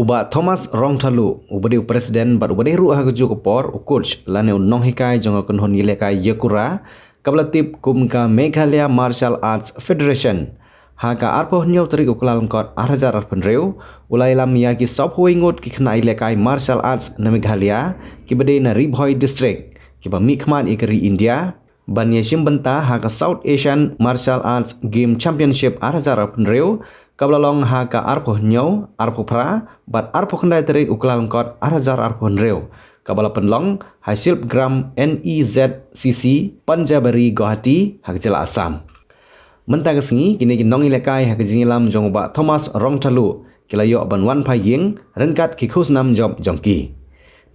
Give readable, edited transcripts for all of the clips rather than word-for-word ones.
Uba Thomas Rongthalu, ubadi presiden bat ubadi ru hagju kopor coach lane unong hikai jonga kun hon yilekai yakura kablatip kumka Meghalaya Martial Arts Federation haka arpo nyau trik uklal kot 8,000 penreu ulai lam ya ki sop huingut ki khna ilekai martial arts na Meghalaya ki bade na Ribhoi district ki ba mikman ikri India ban yeshim benta haka South Asian Martial Arts Game Championship 8,000 penreu kablalong haka arpo nyau arpo pra bat arpo khandai trik uklal kot 8,000 arpo penreu kabala penlong hasil gram NEZCC Panjabari Guwahati hak jela Assam mentang sengi kini nong ilekai hak jingilam jong ba Thomas Rongthalu kilayo ban wan phaying rengkat ki khusnam job jongki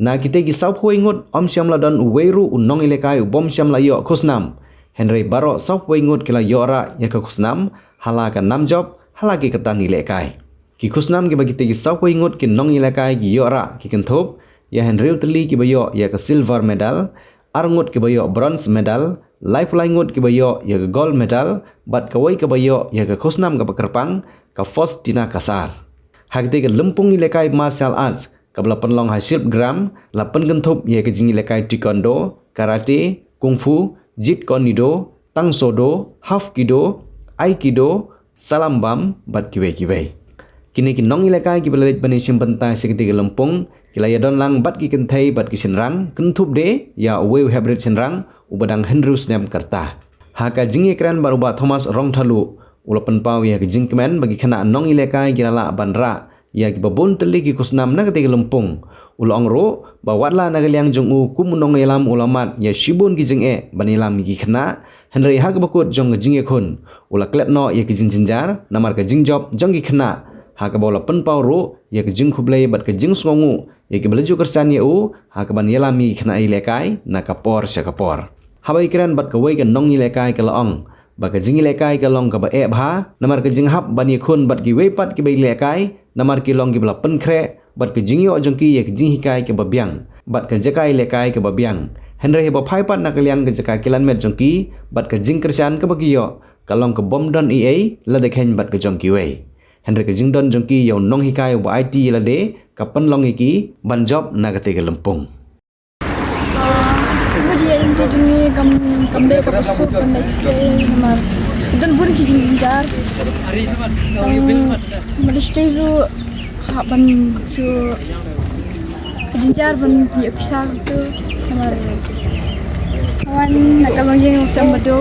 na kite gi sau huingut omsyam ladon weiru unong ilekai ubom syam layo khusnam Henry Baro sau huingut kilayo ra ya khusnam halakan nam job halagi ketan ilekai ki khusnam ki bagi te gi sau huingut ki nong ilekai gi yora ki kenthop ya Henry teli ki bayo ya ke silver medal arngut ki bayo bronze medal lifeline ngut ki bayo ya ke gold medal bat kawai ki bayo ya ke khusnam ka pakerpang ka first tina kasar hagte ke lempung ilekai martial arts kabla penlong hasil gram la pengenthop ya ke jingi ilekai taekwondo karate kungfu jeet konido tangsodo half kido aikido salam bam bat kiwe kini ki nong ilekai ki belit bani simpentai sekiti ke lempung kilaya don lang bat ki kenthai bat ki senrang kentup de ya we hybrid senrang ubadang Henry Snap kerta haka jingi kran baruba Thomas Rongthalu ulapan pau ya ki jingkmen bagi khana nong ilekai girala banra ya ki babun teli ki kusnam na kete lempung ulong ro bawatla nagaliang jongu kumunong elam ulamat ya shibun ki jinge banilam ki khana Henry hak bakut jong jinge khun ula kletno ya ki jinjinjar namar ka jingjop jong ki khana haka bola penpau ro ya ke jing khublei bat ke jing songu ya ke belaju kersan ya u haka ban yelami khna ilekai na kapor syakapor habai kran bat ke wei ke nong ilekai ke laong ba ke jing ilekai ke long ka ba e bha namar ke jing hap ban ye khun bat ki wei pat ke bai ilekai namar ki long ki bla pen khre bat ke jing yo jong ki ya ke jing hikai ke babyang bat ke jakai ilekai ke babyang Henry ba phai pat na ke liang ke jakai kilan met jong ki bat ke jing kersan ke bagiyo kalong ke bom don ea la dekhen bat ke jong ki wei Henry ke jingdon jongki yaw nong hikai wa IT yelade kapan long iki ban job na kate ke lempung. Kemudian dia jungi kam de ka pasu kam de stay mar. Dan bun ki jinjar. Mal stay lu ban su jinjar ban pi pisah tu mar. Kawan nak kalau yang sama tu.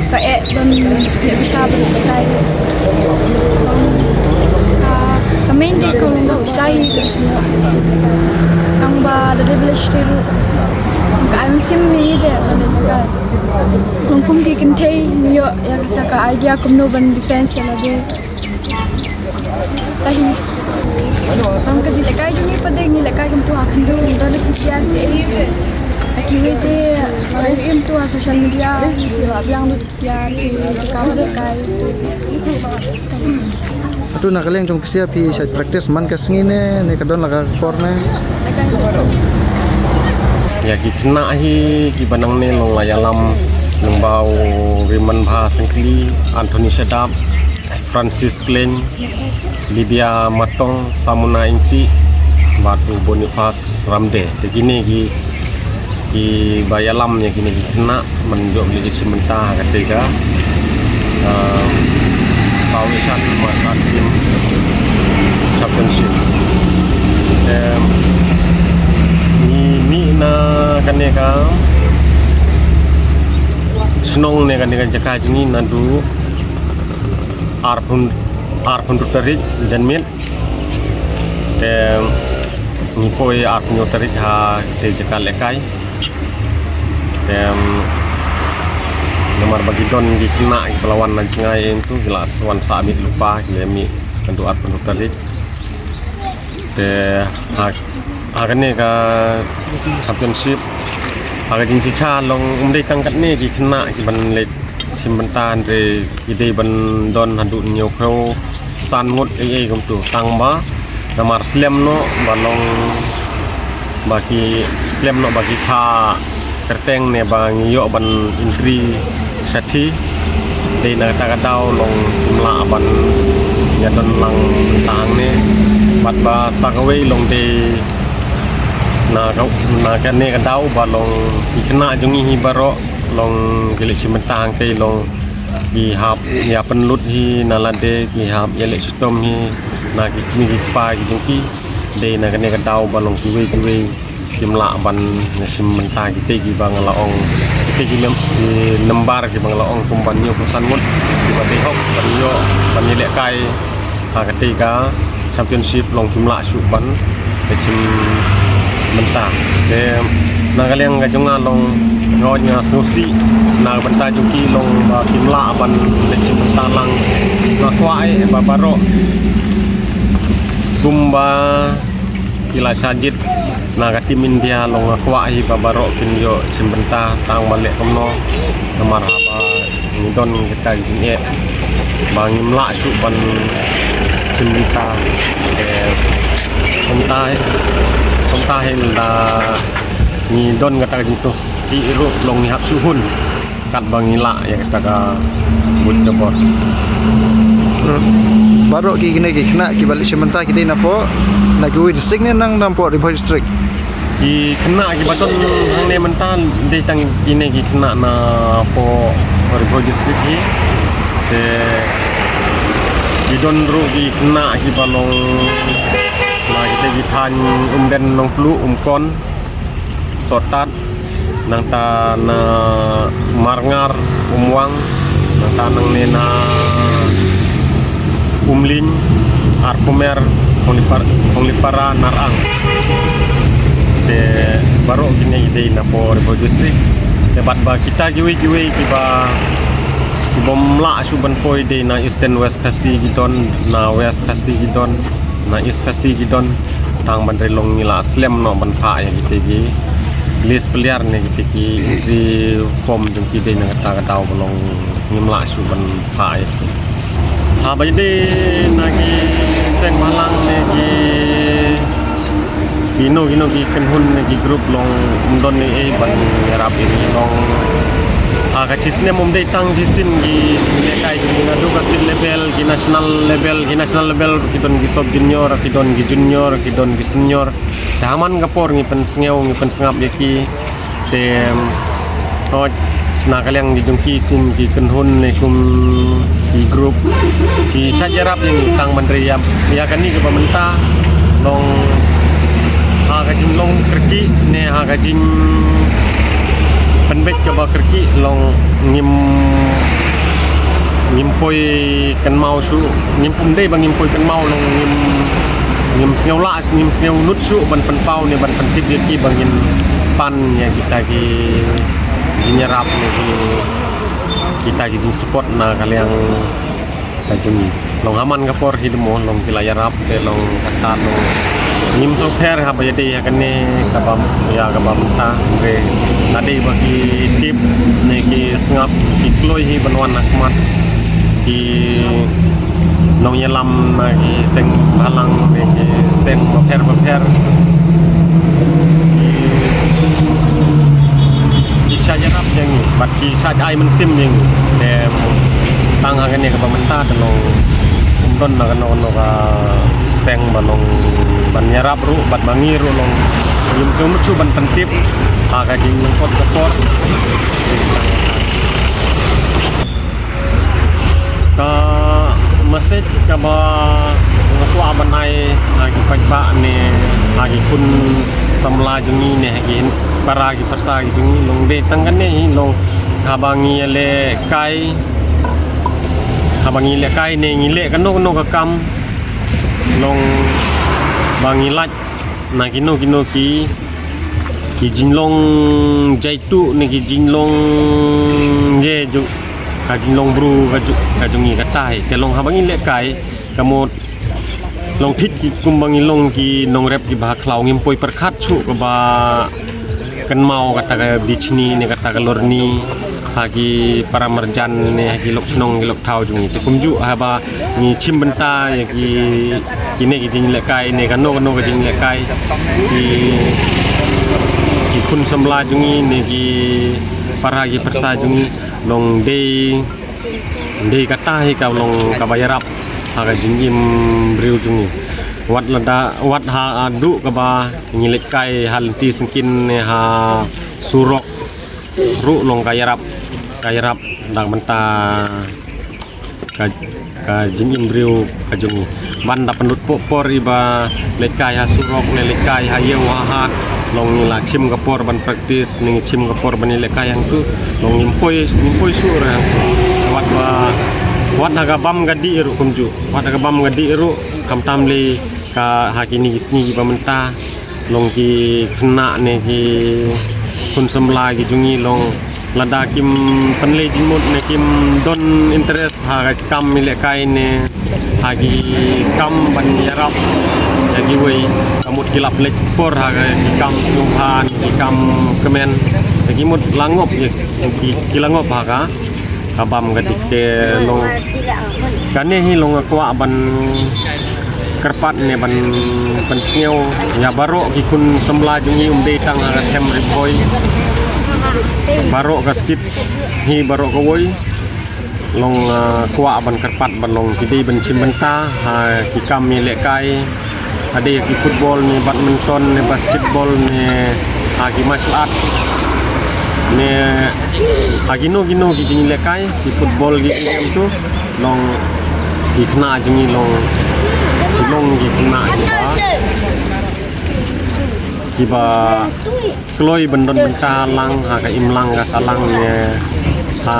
Kayak dan bisa berbagai kami di kalau nggak bisa ang ba dari village tu kami sim ni deh lumpung di kentai yo yang kita idea kumno ban defense ya lagi tahi ang kerja lekai ni pada ni lekai kumpu akan tu dan kian activity itu social media yang kau lekai tu nak kalian jom kesia pi side practice man kasngi ne kadon laga korne ya ki kena hi ki banang ne long layalam lembau Riman Bha Sengkli Anthony Shadap Francis Klein Libya Matong Samuna Inti Batu Boniface Ramde begini ki bayalam ya kini kena menjok beli sementara ketika South Asian Martial Game Championship ni na kaneka senong ne kaneka jaka jini nandu arpun tarik janmit ni poi arpun tarik ha te jaka lekai nomor bagi don di kena pelawan nancingai itu jelas wan samit lupa lemi untuk art untuk tadi akan ni ke championship agak jinsi calong umdai tangkat ni di kena ban le simbentan re ide ban don hadu nyokro sanmut kum tu tangba nomor slam no balong bagi slam no bagi kha kerteng ne bang yo ban intri sati de na ta ka dau long jumlah ban ya don lang tang ne บัดบาสักเวยลงเดนากันเนกันดาวบาลงอีกหน้าจงฮีบาระลงกิเลชิมันตางเตลงกีฮับยาเป็นลุดฮีนาลาเดกีฮับยาเลสุตมฮีนากิมีกิปากิจงกีเดนากันเนกันดาวบาลงกิเวกิมละบันนชิมันตากิเตกิบางละองกิเตกิnembar ki bang la ong kumban yo kusan mut ki ba hok ban yo ban ni le kai ha ketika championship long kim la su ban ke chim menta ke na ga leng ga jonga long ngonya susi na banta juki long ba kim la ban le chim menta lang na kwai ba baro kumba kila sajid na ka tim India long kwai ba baro kin yo chim menta tang balik komno kamar apa ngidon kita gini bangim la su ban simita komta hela ngidon kata gini si ru long ni hap suhun kat bangila ya kata ka bud jabor Baru ki kena ki balik sementara kita napo nak we district ni nang nampo River district. Ki kena ki baton hang ne mental de tang kini ki kena na po River district ki te ki don ru ki kena ki balong na kita ki than den long plu kon sotat nang ta na marngar umwang nang ta nang ne na umlin arpumer konglipara narang de baru kini ide na po River district debat ba kita giwe kiba bomla suban po ide na eastern west kasi gidon na west kasi gidon na east kasi gidon tang bandre long nila slam no ban pha ya gitu gi list player ne gitu ki di form jung ki de na kata taw bolong ngimla suban pha ya ha ba jadi nagi seng malang ne ki Gino ki kenhun ki grup long umdon ni ban yarap ini long ka cisne mum dei tang cisin ki lekai ki na duka state level ki national level ki don ki sub junior ki don ki senior taman gapor ngi pen sengap ye ki tem hot na kaliang di jungki kum ki kenhun ne kum ki grup ki sajarap yang tang menteri ya kan ni ke pemerintah long kajing long kerki ne kajing penbet coba kerki long ngimpoi kan mau su ngimpum dei bang ngimpoi kan mau long ngim sngeu nut su ban penpau ne ban pentip dia ki bangin pan ya kita ki nyerap ne kita ki support na kalian kajing long aman kapor hidmo long kilayarap te long kata long nim so per ha ba yade kan ne kabam ta re tadi bagi tip ne ki sngap ki kloi hi banwan akmat ki nong yelam na ki seng balang ne ki sen per ki sajarap yang bat ki sajai men sim yang de tang ha kan ne kabam ta tolong umdon na kan ono ka seng balong ban nyarap ru bat bangi ru long yum sum cu ban pentip ka jing pot kapor ka masjid ka ba tua banai agi pagba ne agi kun samla jungi ne agi para agi persa agi jungi long de tangan ne long habangi le kai ne ngile kan no ka kam long bangilat na kino ki jinglong jaitu ni ki jinglong ye ju ka jinglong bru ka jungi ka tai ke long habangin le kai kamot long thit ki kumbangin long ki nong rep ki bah klau ngimpoi perkhat chu ka ba kan mau kata ka bichni ne kata ka lorni hagi para merjan ne hagi lok snong lok thau jungi te kumju haba ni chim benta ya ki kini ki jing lekai ne kano ka jing lekai ki kun samla jungi ne ki para ki persa jungi long de kata hi ka long ka bayarap aga jingim briu jungi วัดละดาวัดหาดุกบางิเล็กไก่ฮัลตีสกินหาสุรกรุลงกายรับดังบรรตka jing imbriu ka jung banda pendut por iba lekai ha surok ne lekai ha yeng ha long ni la chim kapor ban practice ning chim kapor ban lekai yang tu long nimpoi sur wat naga bam gadi ru kumju wat naga bam gadi ru kam tamli ka hakini gisni iba menta long ki kena ne ki kun semla ki jungi long lada kim penle jimut ne kim don interest ha kam mile kai ne hagi kam ban yarap lagi wei kamut kilap lek por ha kam tuhan kam kemen lagi mut langop ye kilangop ha ka kabam gadike long kane hi long kwa ban kerpat ne ban siau ya baro ki kun sembla jungi umde tang ha tem ripoi baro gaskit hi baro kawoi long kwa ban kerpat ban long kidi ban cimbenta ha ki kam mi lekai ade ki football ni badminton ni basketball ni ha ki martial art ni ha gino ki jing lekai ki football ki game tu long ki kena jungi long ki kena kiba kloi bendon benta lang ha ka imlang ka salang ne ha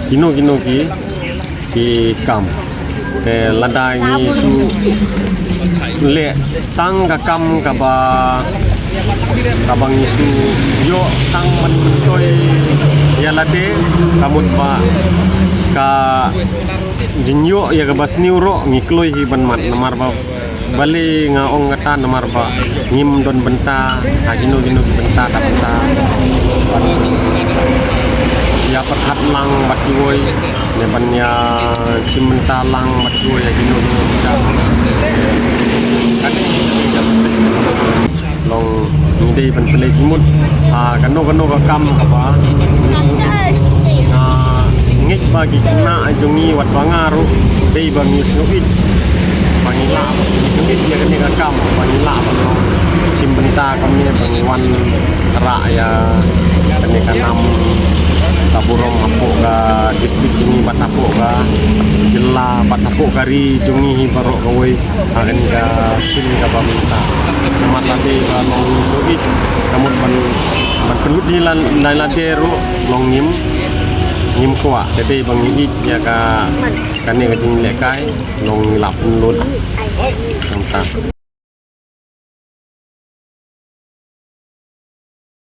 gino ki kam ke ladai ni su le tang ka kam ka ba kabang isu yo tang man toy ya lade kamut ba ka jinyo ya ka basniu ro ngi kloi hi ban mat namar ba bali nga ong kata namar ba ngim don benta sagino benta ka benta ya perhat lang batiwoy ne banya cimenta lang batiwoy ya gino benta kan long ngide ban pele jimut kano ka kam ka ba ngik bagi kena jungi wat bangaru dei bangi suit pangila jungi dia kene ka kam pangila bang cimbenta kami bangi wan ra ya kene ka nam taburong apo ka distrik ini batapo ka jela batapo kari jungi baro kawai akan ka sin ka pamenta namat lade ka long suit kamut ban pelut ni laderu long ngim kwa jadi bang ini ya ka kane ka jing lekai long lap lut